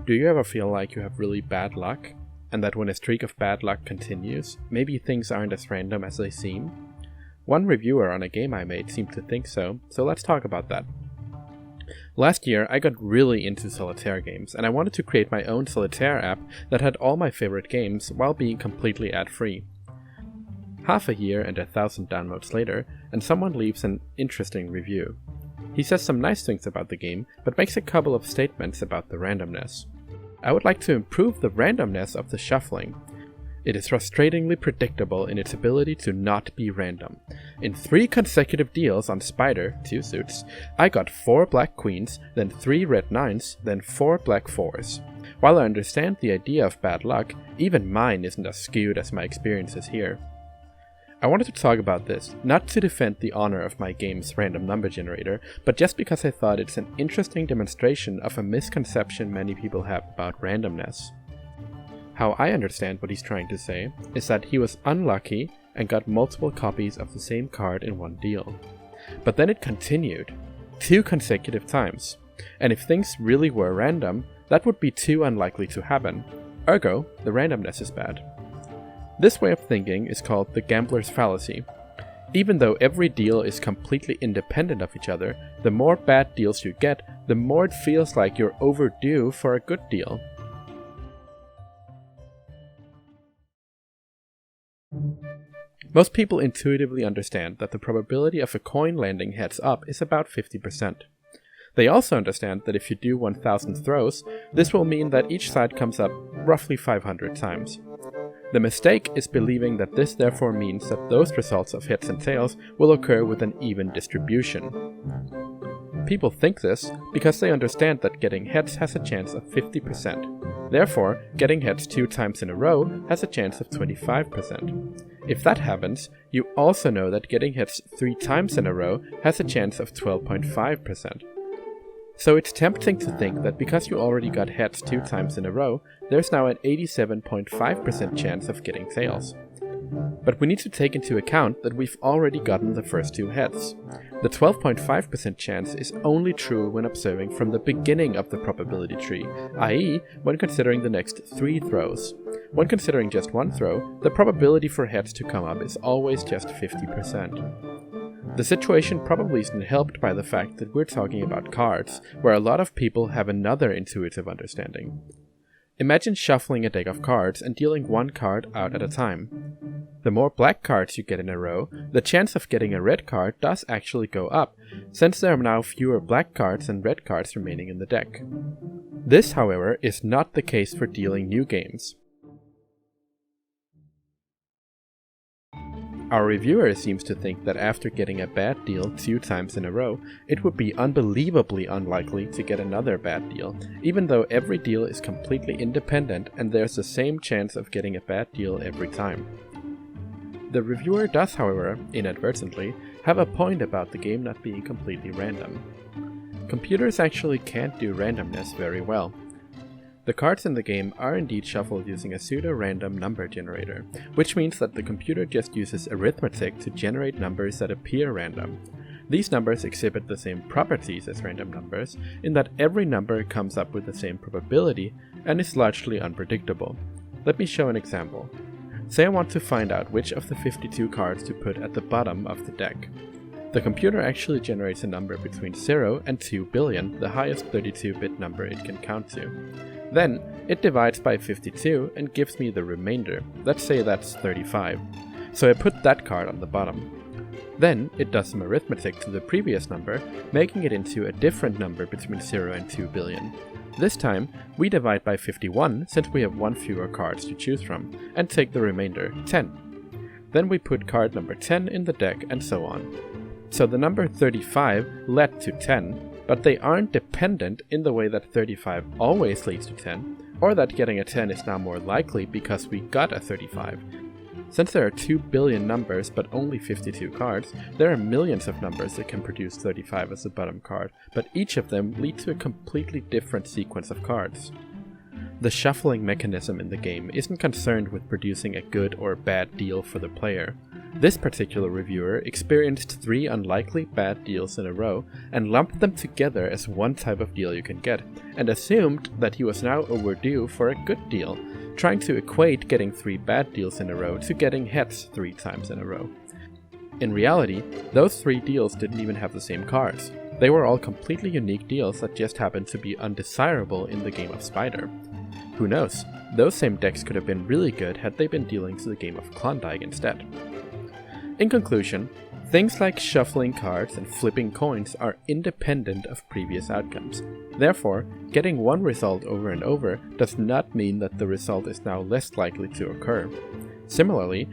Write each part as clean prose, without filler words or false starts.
Do you ever feel like you have really bad luck, and that when a streak of bad luck continues, maybe things aren't as random as they seem? One reviewer on a game I made seemed to think so let's talk about that. Last year, I got really into solitaire games, and I wanted to create my own solitaire app that had all my favorite games while being completely ad-free. Half a year and 1,000 downloads later, and someone leaves an interesting review. He says some nice things about the game, but makes a couple of statements about the randomness. I would like to improve the randomness of the shuffling. It is frustratingly predictable in its ability to not be random. In 3 consecutive deals on Spider, 2 suits, I got 4 black queens, then 3 red 9s, then 4 black 4s. While I understand the idea of bad luck, even mine isn't as skewed as my experiences here. I wanted to talk about this, not to defend the honor of my game's random number generator, but just because I thought it's an interesting demonstration of a misconception many people have about randomness. How I understand what he's trying to say is that he was unlucky and got multiple copies of the same card in one deal. But then it continued, 2 consecutive times, and if things really were random, that would be too unlikely to happen. Ergo, the randomness is bad. This way of thinking is called the gambler's fallacy. Even though every deal is completely independent of each other, the more bad deals you get, the more it feels like you're overdue for a good deal. Most people intuitively understand that the probability of a coin landing heads up is about 50%. They also understand that if you do 1,000 throws, this will mean that each side comes up roughly 500 times. The mistake is believing that this therefore means that those results of heads and tails will occur with an even distribution. People think this because they understand that getting heads has a chance of 50%. Therefore, getting heads 2 times in a row has a chance of 25%. If that happens, you also know that getting heads 3 times in a row has a chance of 12.5%. So it's tempting to think that because you already got heads 2 times in a row, there's now an 87.5% chance of getting tails. But we need to take into account that we've already gotten the first 2 heads. The 12.5% chance is only true when observing from the beginning of the probability tree, i.e. when considering the next 3 throws. When considering just 1 throw, the probability for heads to come up is always just 50%. The situation probably isn't helped by the fact that we're talking about cards, where a lot of people have another intuitive understanding. Imagine shuffling a deck of cards and dealing 1 card out at a time. The more black cards you get in a row, the chance of getting a red card does actually go up, since there are now fewer black cards and red cards remaining in the deck. This, however, is not the case for dealing new games. Our reviewer seems to think that after getting a bad deal 2 times in a row, it would be unbelievably unlikely to get another bad deal, even though every deal is completely independent and there's the same chance of getting a bad deal every time. The reviewer does, however, inadvertently, have a point about the game not being completely random. Computers actually can't do randomness very well. The cards in the game are indeed shuffled using a pseudo-random number generator, which means that the computer just uses arithmetic to generate numbers that appear random. These numbers exhibit the same properties as random numbers, in that every number comes up with the same probability and is largely unpredictable. Let me show an example. Say I want to find out which of the 52 cards to put at the bottom of the deck. The computer actually generates a number between 0 and 2 billion, the highest 32-bit number it can count to. Then, it divides by 52 and gives me the remainder. Let's say that's 35. So I put that card on the bottom. Then, it does some arithmetic to the previous number, making it into a different number between 0 and 2 billion. This time, we divide by 51 since we have 1 fewer cards to choose from, and take the remainder, 10. Then we put card number 10 in the deck and so on. So the number 35 led to 10, but they aren't dependent in the way that 35 always leads to 10, or that getting a 10 is now more likely because we got a 35. Since there are 2 billion numbers but only 52 cards, there are millions of numbers that can produce 35 as the bottom card, but each of them lead to a completely different sequence of cards. The shuffling mechanism in the game isn't concerned with producing a good or bad deal for the player. This particular reviewer experienced 3 unlikely bad deals in a row and lumped them together as one type of deal you can get, and assumed that he was now overdue for a good deal, trying to equate getting 3 bad deals in a row to getting heads 3 times in a row. In reality, those 3 deals didn't even have the same cards. They were all completely unique deals that just happened to be undesirable in the game of Spider. Who knows, those same decks could have been really good had they been dealing to the game of Klondike instead. In conclusion, things like shuffling cards and flipping coins are independent of previous outcomes. Therefore, getting one result over and over does not mean that the result is now less likely to occur. Similarly,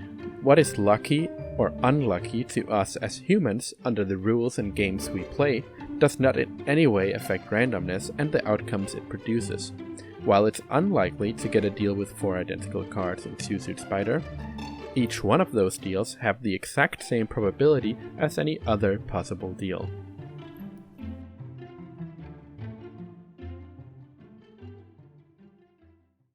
what is lucky or unlucky to us as humans under the rules and games we play does not in any way affect randomness and the outcomes it produces. While it's unlikely to get a deal with 4 identical cards in 2-suit Spider, each one of those deals have the exact same probability as any other possible deal.